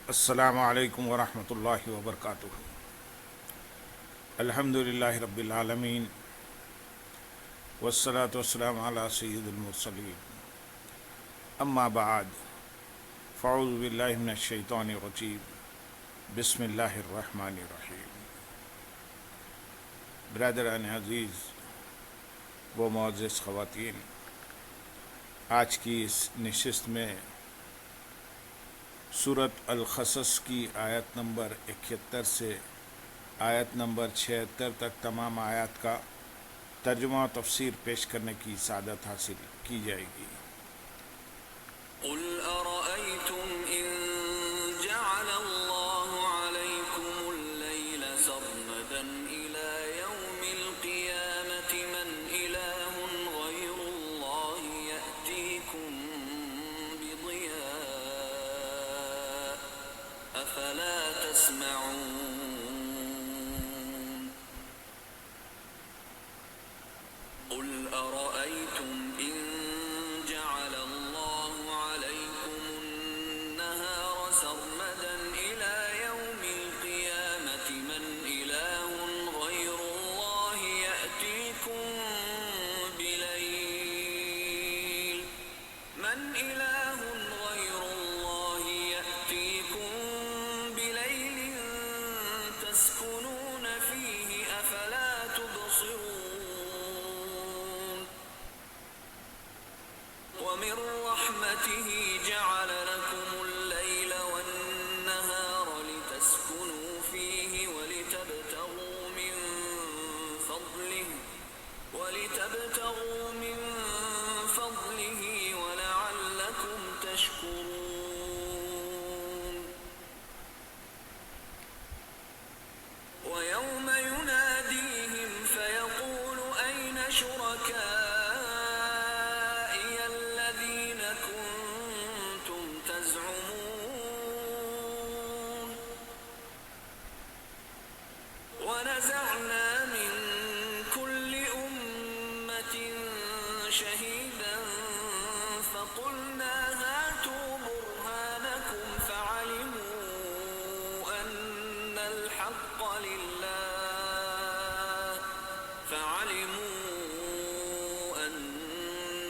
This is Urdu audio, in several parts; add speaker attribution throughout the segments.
Speaker 1: السلام علیکم ورحمۃ اللہ وبرکاتہ۔ الحمد للہ رب العالمین والصلاة والسلام علی سید المرسلین، اما بعد فاعوذ باللہ من الشیطان الرجیم، بسم اللہ الرحمن الرحیم۔ برادران عزیز و معزز خواتین، آج کی اس نشست میں سورۃ القصص کی آیت نمبر 71 سے آیت نمبر 76 تک تمام آیات کا ترجمہ و تفسیر پیش کرنے کی سعادت حاصل کی جائے گی۔
Speaker 2: قل أرأيتم إن جعل الله عليكم الليل سرمدا إلى يوم القيامة من إله غير الله يأتيكم بضياء أفلا تسمعون قل أرأيتم إن جعل الله عليكم النهار سرمدا إلى يوم القيامة من إله غير الله يأتيكم بليل تسكنون فيه أفلا تبصرون ومن رحمته جعل لكم الليل والنهار لتسكنوا فيه ولتبتغوا من فضله ولعلكم تشكرون ويوم يناديهم فيقول أين شركائي الذين كنتم تزعمون ونزعنا من كل أمة شهيدا فقلنا هاتوا برهانكم فعلموا أن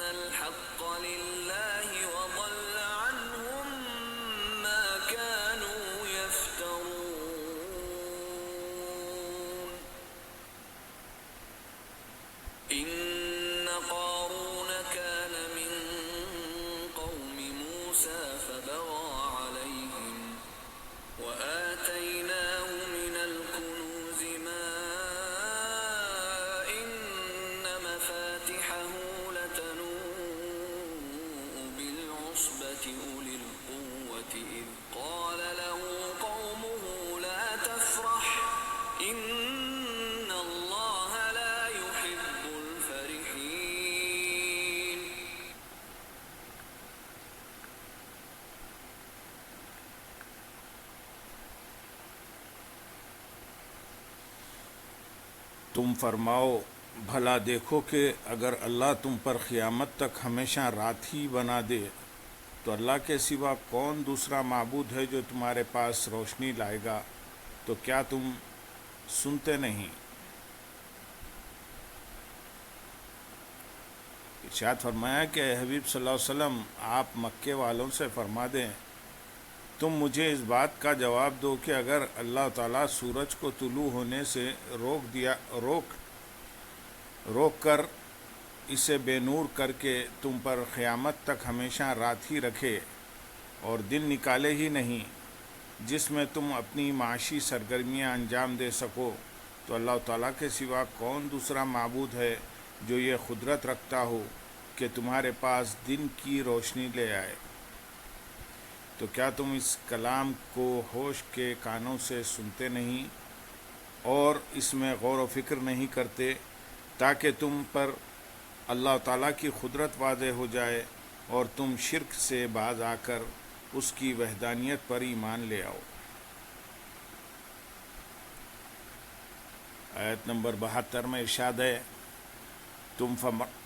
Speaker 2: الحق لله وضل عنهم ما كانوا يفترون إن قارون كان من قوم موسى فبغى عليهم وآتيناه من الكنوز ما إن مفاتحه لتنوء بالعصبة أولي القوة إذ قال له قومه لا تفرح إن الله لا يحب الفرحين
Speaker 1: تم فرماؤ بھلا دیکھو کہ اگر اللہ تم پر قیامت تک ہمیشہ رات ہی بنا دے تو اللہ کے سوا کون دوسرا معبود ہے جو تمہارے پاس روشنی لائے گا؟ تو کیا تم سنتے نہیں؟ ارشاد فرمایا کہ اے حبیب صلی اللہ علیہ وسلم، آپ مکے والوں سے فرما دیں تم مجھے اس بات کا جواب دو کہ اگر اللہ تعالیٰ سورج کو طلوع ہونے سے روک کر اسے بے نور کر کے تم پر قیامت تک ہمیشہ رات ہی رکھے اور دن نکالے ہی نہیں جس میں تم اپنی معاشی سرگرمیاں انجام دے سکو، تو اللہ تعالیٰ کے سوا کون دوسرا معبود ہے جو یہ قدرت رکھتا ہو کہ تمہارے پاس دن کی روشنی لے آئے؟ تو کیا تم اس کلام کو ہوش کے کانوں سے سنتے نہیں اور اس میں غور و فکر نہیں کرتے تاکہ تم پر اللہ تعالیٰ کی قدرت واضح ہو جائے اور تم شرک سے باز آ کر اس کی وحدانیت پر ایمان لے آؤ۔ آیت نمبر 72 میں ارشاد ہے،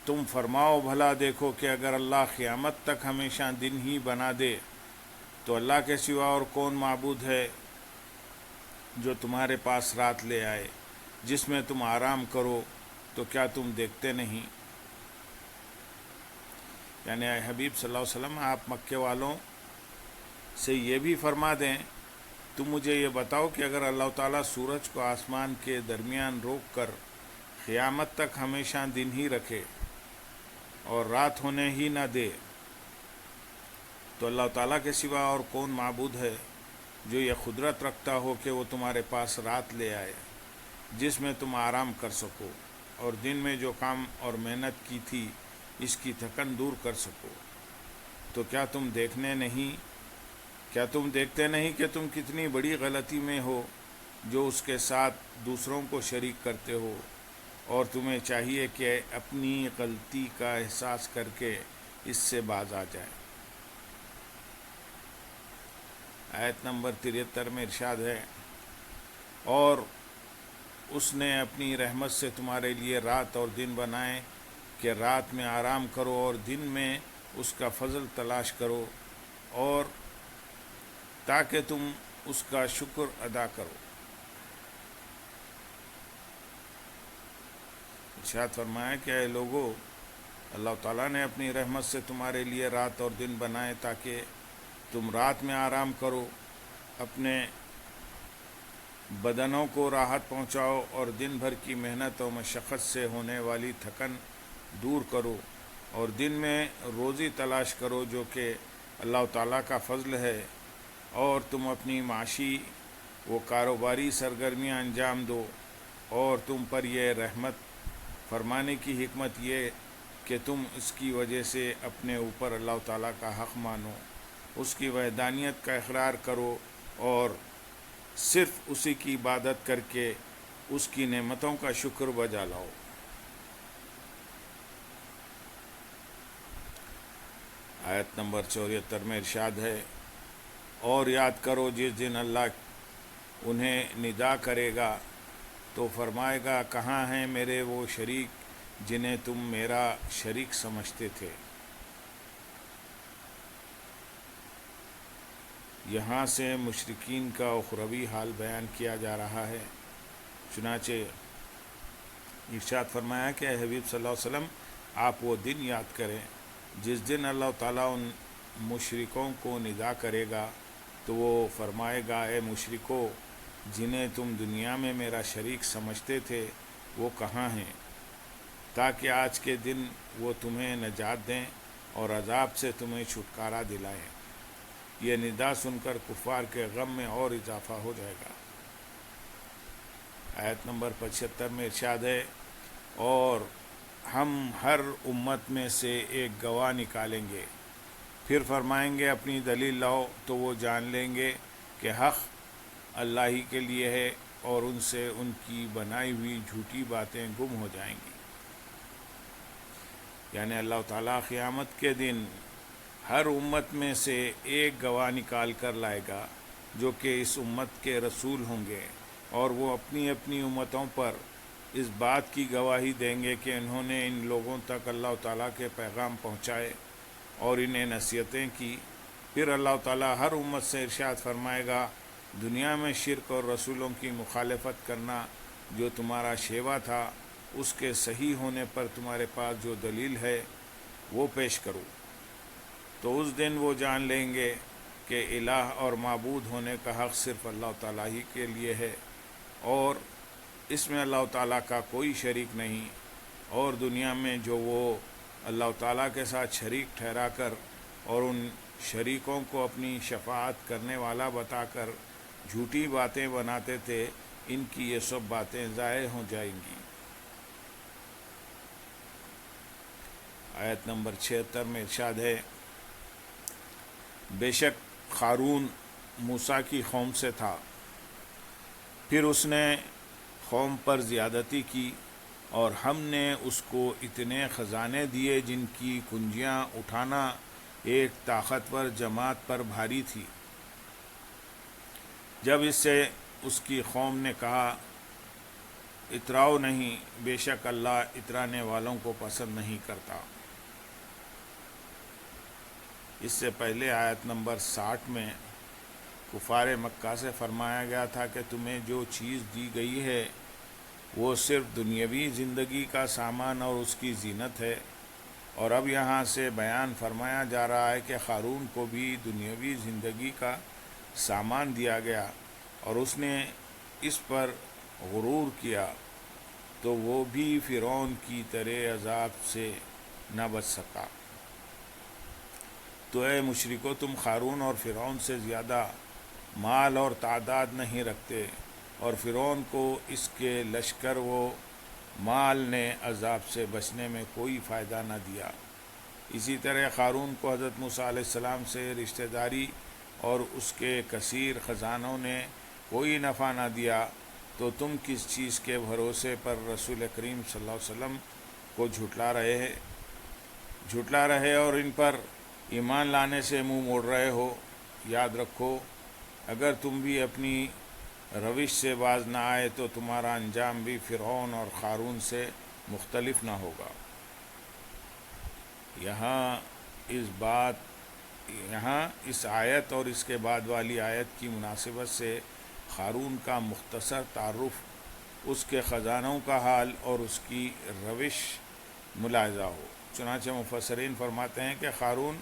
Speaker 1: تم فرماؤ بھلا دیکھو کہ اگر اللہ قیامت تک ہمیشہ دن ہی بنا دے تو اللہ کے سوا اور کون معبود ہے جو تمہارے پاس رات لے آئے جس میں تم آرام کرو، تو کیا تم دیکھتے نہیں؟ یعنی اے حبیب صلی اللہ علیہ وسلم، آپ مکے والوں سے یہ بھی فرما دیں، تم مجھے یہ بتاؤ کہ اگر اللہ تعالیٰ سورج کو آسمان کے درمیان روک کر قیامت تک ہمیشہ دن ہی رکھے اور رات ہونے ہی نہ دے، تو اللہ تعالیٰ کے سوا اور کون معبود ہے جو یہ قدرت رکھتا ہو کہ وہ تمہارے پاس رات لے آئے جس میں تم آرام کر سکو، اور دن میں جو کام اور محنت کی تھی اس کی تھکن دور کر سکو؟ تو کیا تم دیکھتے نہیں کہ تم کتنی بڑی غلطی میں ہو جو اس کے ساتھ دوسروں کو شریک کرتے ہو، اور تمہیں چاہیے کہ اپنی غلطی کا احساس کر کے اس سے باز آ جائے۔ آیت نمبر 73 میں ارشاد ہے، اور اس نے اپنی رحمت سے تمہارے لیے رات اور دن بنائے کہ رات میں آرام کرو اور دن میں اس کا فضل تلاش کرو، اور تاکہ تم اس کا شکر ادا کرو۔ ارشاد فرمایا کہ اے لوگو، اللہ تعالیٰ نے اپنی رحمت سے تمہارے لیے رات اور دن بنائے تاکہ تم رات میں آرام کرو، اپنے بدنوں کو راحت پہنچاؤ اور دن بھر کی محنت و مشقت سے ہونے والی تھکن دور کرو، اور دن میں روزی تلاش کرو جو کہ اللہ تعالیٰ کا فضل ہے، اور تم اپنی معاشی و کاروباری سرگرمیاں انجام دو، اور تم پر یہ رحمت فرمانے کی حکمت یہ کہ تم اس کی وجہ سے اپنے اوپر اللہ تعالیٰ کا حق مانو، اس کی وحدانیت کا اقرار کرو، اور صرف اسی کی عبادت کر کے اس کی نعمتوں کا شکر بجا لاؤ۔ آیت نمبر 74 میں ارشاد ہے، اور یاد کرو جس دن اللہ انہیں ندا کرے گا تو فرمائے گا، کہاں ہیں میرے وہ شریک جنہیں تم میرا شریک سمجھتے تھے؟ یہاں سے مشرکین کا اخروی حال بیان کیا جا رہا ہے۔ چنانچہ ارشاد فرمایا کہ اے حبیب صلی اللہ علیہ وسلم، آپ وہ دن یاد کریں جس دن اللہ تعالیٰ ان مشرکوں کو ندا کرے گا تو وہ فرمائے گا، اے مشرکو جنہیں تم دنیا میں میرا شریک سمجھتے تھے وہ کہاں ہیں، تاکہ آج کے دن وہ تمہیں نجات دیں اور عذاب سے تمہیں چھٹکارا دلائیں۔ یہ ندا سن کر کفار کے غم میں اور اضافہ ہو جائے گا۔ آیت نمبر 75 میں ارشاد ہے، اور ہم ہر امت میں سے ایک گواہ نکالیں گے، پھر فرمائیں گے اپنی دلیل لاؤ، تو وہ جان لیں گے کہ حق اللہ ہی کے لیے ہے، اور ان سے ان کی بنائی ہوئی جھوٹی باتیں گم ہو جائیں گی۔ یعنی اللہ تعالیٰ قیامت کے دن ہر امت میں سے ایک گواہ نکال کر لائے گا جو کہ اس امت کے رسول ہوں گے، اور وہ اپنی اپنی امتوں پر اس بات کی گواہی دیں گے کہ انہوں نے ان لوگوں تک اللہ تعالیٰ کے پیغام پہنچائے اور انہیں نصیحتیں کی۔ پھر اللہ تعالیٰ ہر امت سے ارشاد فرمائے گا، دنیا میں شرک اور رسولوں کی مخالفت کرنا جو تمہارا شیوا تھا، اس کے صحیح ہونے پر تمہارے پاس جو دلیل ہے وہ پیش کرو، تو اس دن وہ جان لیں گے کہ الہ اور معبود ہونے کا حق صرف اللہ تعالیٰ ہی کے لیے ہے، اور اس میں اللہ تعالیٰ کا کوئی شریک نہیں، اور دنیا میں جو وہ اللہ تعالیٰ کے ساتھ شریک ٹھہرا کر اور ان شریکوں کو اپنی شفاعت کرنے والا بتا کر جھوٹی باتیں بناتے تھے، ان کی یہ سب باتیں ضائع ہو جائیں گی۔ آیت نمبر 76 میں ارشاد ہے، بے شک قارون موسیٰ کی قوم سے تھا، پھر اس نے قوم پر زیادتی کی، اور ہم نے اس کو اتنے خزانے دیے جن کی کنجیاں اٹھانا ایک طاقتور جماعت پر بھاری تھی۔ جب اس سے اس کی قوم نے کہا، اتراؤ نہیں، بے شک اللہ اترانے والوں کو پسند نہیں کرتا۔ اس سے پہلے آیت نمبر 60 میں کفار مکہ سے فرمایا گیا تھا کہ تمہیں جو چیز دی گئی ہے وہ صرف دنیاوی زندگی کا سامان اور اس کی زینت ہے، اور اب یہاں سے بیان فرمایا جا رہا ہے کہ قارون کو بھی دنیاوی زندگی کا سامان دیا گیا اور اس نے اس پر غرور کیا تو وہ بھی فرعون کی طرح عذاب سے نہ بچ سکا۔ تو اے مشرکو، تم قارون اور فرعون سے زیادہ مال اور تعداد نہیں رکھتے، اور فرعون کو اس کے لشکر و مال نے عذاب سے بچنے میں کوئی فائدہ نہ دیا۔ اسی طرح قارون کو حضرت موسیٰ علیہ السلام سے رشتہ داری اور اس کے کثیر خزانوں نے کوئی نفع نہ دیا، تو تم کس چیز کے بھروسے پر رسول کریم صلی اللہ علیہ وسلم کو جھٹلا رہے اور ان پر ایمان لانے سے منہ موڑ رہے ہو؟ یاد رکھو، اگر تم بھی اپنی روش سے باز نہ آئے تو تمہارا انجام بھی فرعون اور قارون سے مختلف نہ ہوگا۔ یہاں اس آیت اور اس کے بعد والی آیت کی مناسبت سے قارون کا مختصر تعارف، اس کے خزانوں کا حال اور اس کی روش ملاحظہ ہو۔ چنانچہ مفسرین فرماتے ہیں کہ قارون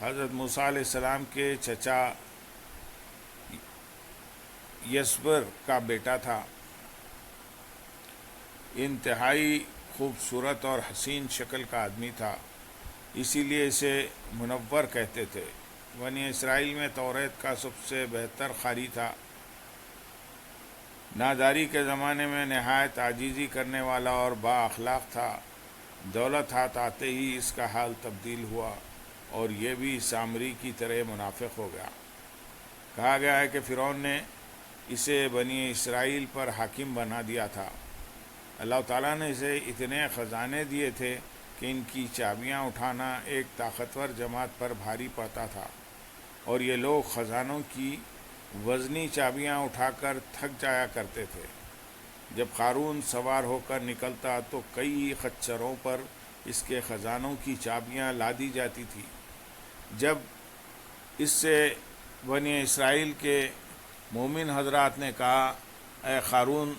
Speaker 1: حضرت موسیٰ علیہ السلام کے چچا یسبر کا بیٹا تھا۔ انتہائی خوبصورت اور حسین شکل کا آدمی تھا، اسی لیے اسے منور کہتے تھے۔ بنی اسرائیل میں توریت کا سب سے بہتر قاری تھا۔ ناداری کے زمانے میں نہایت عاجزی کرنے والا اور با اخلاق تھا۔ دولت ہاتھ آتے ہی اس کا حال تبدیل ہوا اور یہ بھی سامری کی طرح منافق ہو گیا۔ کہا گیا ہے کہ فرعون نے اسے بنی اسرائیل پر حاکم بنا دیا تھا۔ اللہ تعالیٰ نے اسے اتنے خزانے دیے تھے کہ ان کی چابیاں اٹھانا ایک طاقتور جماعت پر بھاری پڑتا تھا، اور یہ لوگ خزانوں کی وزنی چابیاں اٹھا کر تھک جایا کرتے تھے۔ جب قارون سوار ہو کر نکلتا تو کئی خچروں پر اس کے خزانوں کی چابیاں لادی جاتی تھی۔ جب اس سے بنی اسرائیل کے مومن حضرات نے کہا، اے قارون،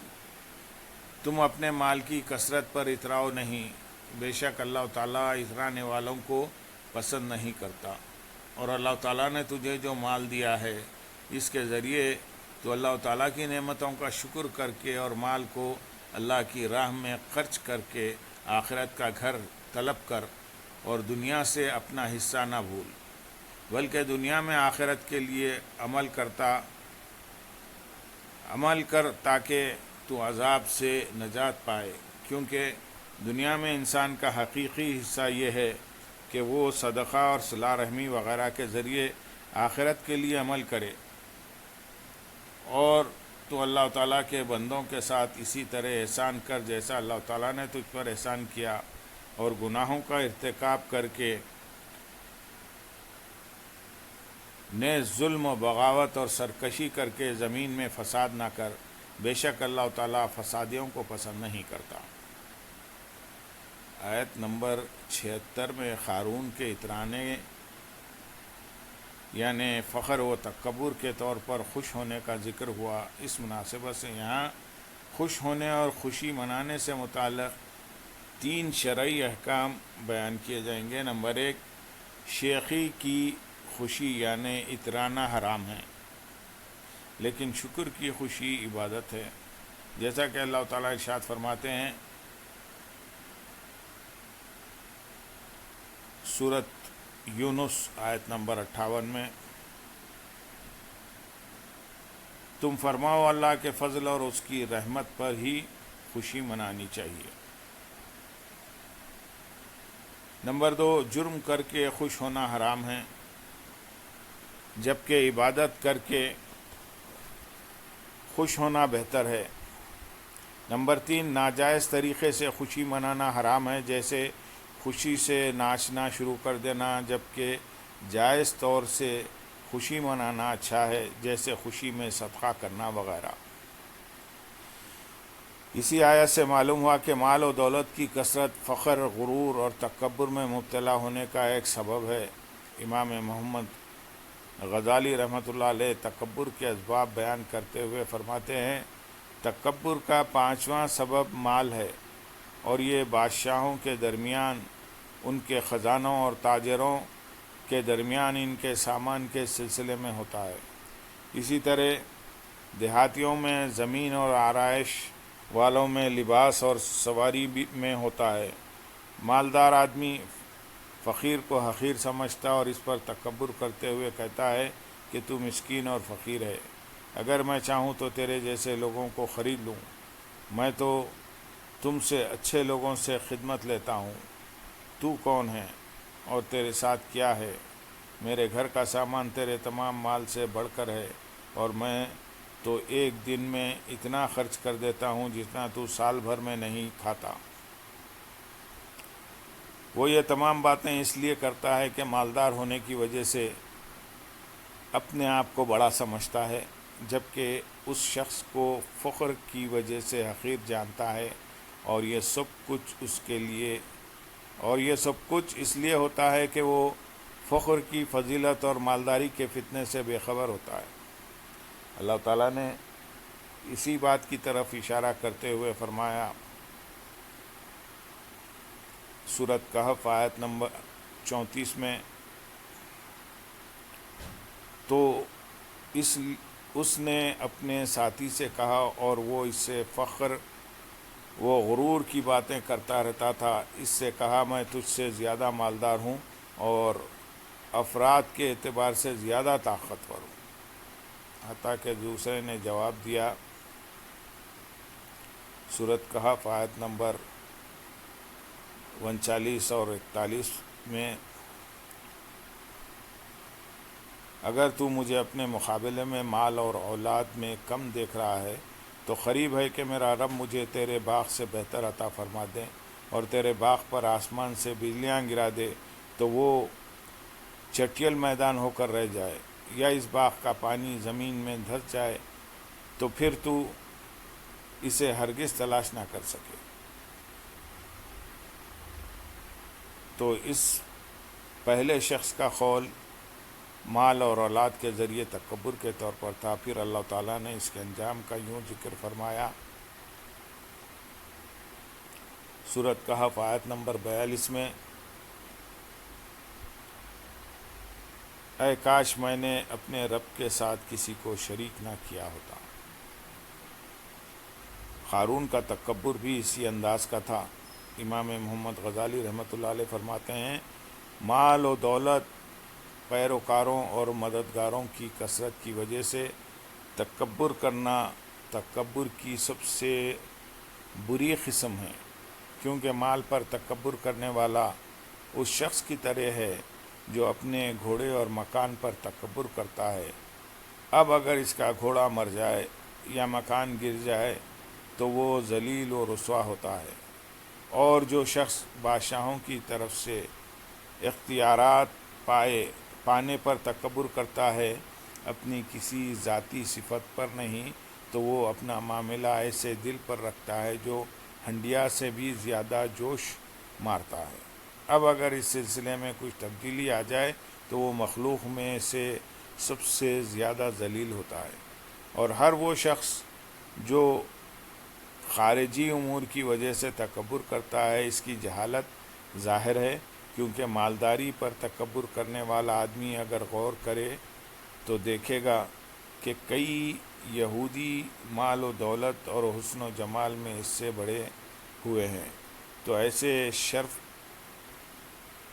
Speaker 1: تم اپنے مال کی کثرت پر اتراؤ نہیں، بے شک اللہ تعالیٰ اترانے والوں کو پسند نہیں کرتا، اور اللہ تعالیٰ نے تجھے جو مال دیا ہے اس کے ذریعے تو اللہ تعالیٰ کی نعمتوں کا شکر کر کے اور مال کو اللہ کی راہ میں خرچ کر کے آخرت کا گھر طلب کر، اور دنیا سے اپنا حصہ نہ بھول، بلکہ دنیا میں آخرت کے لیے عمل کر تاکہ تو عذاب سے نجات پائے، کیونکہ دنیا میں انسان کا حقیقی حصہ یہ ہے کہ وہ صدقہ اور صلہ رحمی وغیرہ کے ذریعے آخرت کے لیے عمل کرے، اور تو اللہ تعالیٰ کے بندوں کے ساتھ اسی طرح احسان کر جیسا اللہ تعالیٰ نے تجھ پر احسان کیا، اور گناہوں کا ارتکاب کر کے نیز ظلم و بغاوت اور سرکشی کر کے زمین میں فساد نہ کر، بے شک اللہ تعالیٰ فسادیوں کو پسند نہیں کرتا۔ آیت نمبر 76 میں قارون کے اترانے یعنی فخر و تکبر کے طور پر خوش ہونے کا ذکر ہوا۔ اس مناسبت سے یہاں خوش ہونے اور خوشی منانے سے متعلق 3 شرعی احکام بیان کیے جائیں گے۔ نمبر 1، شیخی کی خوشی یعنی اترانا حرام ہے، لیکن شکر کی خوشی عبادت ہے، جیسا کہ اللہ تعالیٰ ارشاد فرماتے ہیں سورۃ یونس آیت نمبر 58 میں، تم فرماؤ اللہ کے فضل اور اس کی رحمت پر ہی خوشی منانی چاہیے۔ نمبر 2، جرم کر کے خوش ہونا حرام ہے، جبکہ عبادت کر کے خوش ہونا بہتر ہے۔ نمبر 3، ناجائز طریقے سے خوشی منانا حرام ہے، جیسے خوشی سے ناچنا شروع کر دینا، جبکہ جائز طور سے خوشی منانا اچھا ہے، جیسے خوشی میں صدقہ کرنا وغیرہ۔ اسی آیت سے معلوم ہوا کہ مال و دولت کی کثرت فخر، غرور اور تکبر میں مبتلا ہونے کا ایک سبب ہے۔ امام محمد غزالی رحمۃ اللہ علیہ تکبر کے اسباب بیان کرتے ہوئے فرماتے ہیں تکبر کا 5واں سبب مال ہے، اور یہ بادشاہوں کے درمیان ان کے خزانوں اور تاجروں کے درمیان ان کے سامان کے سلسلے میں ہوتا ہے۔ اسی طرح دیہاتیوں میں زمین اور آرائش والوں میں لباس اور سواری میں ہوتا ہے۔ مالدار آدمی فقیر کو حقیر سمجھتا اور اس پر تکبر کرتے ہوئے کہتا ہے کہ تو مسکین اور فقیر ہے، اگر میں چاہوں تو تیرے جیسے لوگوں کو خرید لوں، میں تو تم سے اچھے لوگوں سے خدمت لیتا ہوں، تو کون ہے اور تیرے ساتھ کیا ہے؟ میرے گھر کا سامان تیرے تمام مال سے بڑھ کر ہے، اور میں تو ایک دن میں اتنا خرچ کر دیتا ہوں جتنا تو سال بھر میں نہیں کھاتا۔ وہ یہ تمام باتیں اس لیے کرتا ہے کہ مالدار ہونے کی وجہ سے اپنے آپ کو بڑا سمجھتا ہے، جبکہ اس شخص کو فخر کی وجہ سے حقیر جانتا ہے، اور یہ سب کچھ اس لیے ہوتا ہے کہ وہ فخر کی فضیلت اور مالداری کے فتنے سے بے خبر ہوتا ہے۔ اللہ تعالیٰ نے اسی بات کی طرف اشارہ کرتے ہوئے فرمایا سورۃ کہف آیت نمبر 34 میں، تو اس نے اپنے ساتھی سے کہا اور وہ اس سے وہ غرور کی باتیں کرتا رہتا تھا، اس سے کہا میں تجھ سے زیادہ مالدار ہوں اور افراد کے اعتبار سے زیادہ طاقتور ہوں، حتیٰ کہ دوسرے نے جواب دیا سورۃ کہف آیت نمبر 39 اور 41 میں، اگر تو مجھے اپنے مقابلے میں مال اور اولاد میں کم دیکھ رہا ہے تو قریب ہے کہ میرا رب مجھے تیرے باغ سے بہتر عطا فرما دے اور تیرے باغ پر آسمان سے بجلیاں گرا دے تو وہ چٹیل میدان ہو کر رہ جائے، یا اس باغ کا پانی زمین میں دھس جائے تو پھر تو اسے ہرگز تلاش نہ کر سکے۔ تو اس پہلے شخص کا قول مال اور اولاد کے ذریعے تکبر کے طور پر تھا، پھر اللہ تعالیٰ نے اس کے انجام کا یوں ذکر فرمایا سورۃ کہف آیت نمبر 42 میں، اے کاش میں نے اپنے رب کے ساتھ کسی کو شریک نہ کیا ہوتا۔ قارون کا تکبر بھی اسی انداز کا تھا۔ امام محمد غزالی رحمۃ اللہ علیہ فرماتے ہیں مال و دولت، پیروکاروں اور مددگاروں کی کثرت کی وجہ سے تکبر کرنا تکبر کی سب سے بری قسم ہے، کیونکہ مال پر تکبر کرنے والا اس شخص کی طرح ہے جو اپنے گھوڑے اور مکان پر تکبر کرتا ہے۔ اب اگر اس کا گھوڑا مر جائے یا مکان گر جائے تو وہ ذلیل و رسوا ہوتا ہے، اور جو شخص بادشاہوں کی طرف سے اختیارات پانے پر تکبر کرتا ہے، اپنی کسی ذاتی صفت پر نہیں، تو وہ اپنا معاملہ ایسے دل پر رکھتا ہے جو ہنڈیا سے بھی زیادہ جوش مارتا ہے۔ اب اگر اس سلسلے میں کچھ تبدیلی آ جائے تو وہ مخلوق میں سے سب سے زیادہ ذلیل ہوتا ہے، اور ہر وہ شخص جو خارجی امور کی وجہ سے تکبر کرتا ہے اس کی جہالت ظاہر ہے، کیونکہ مالداری پر تکبر کرنے والا آدمی اگر غور کرے تو دیکھے گا کہ کئی یہودی مال و دولت اور حسن و جمال میں اس سے بڑے ہوئے ہیں، تو ایسے شرف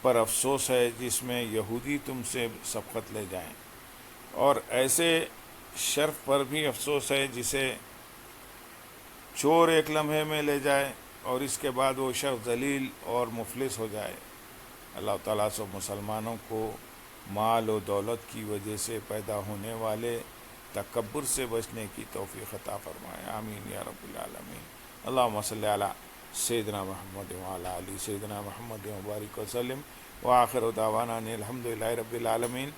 Speaker 1: پر افسوس ہے جس میں یہودی تم سے سبقت لے جائیں، اور ایسے شرف پر بھی افسوس ہے جسے چور ایک لمحے میں لے جائے اور اس کے بعد وہ شخص ذلیل اور مفلس ہو جائے۔ اللہ تعالیٰ سب مسلمانوں کو مال و دولت کی وجہ سے پیدا ہونے والے تکبر سے بچنے کی توفیق عطا فرمائے، آمین یا رب العالمین۔ اللہم صلی علی سیدنا محمد وعلی آل سیدنا محمد وبارک وسلم، وآخر دعوانا ان الحمد للہ رب العالمین۔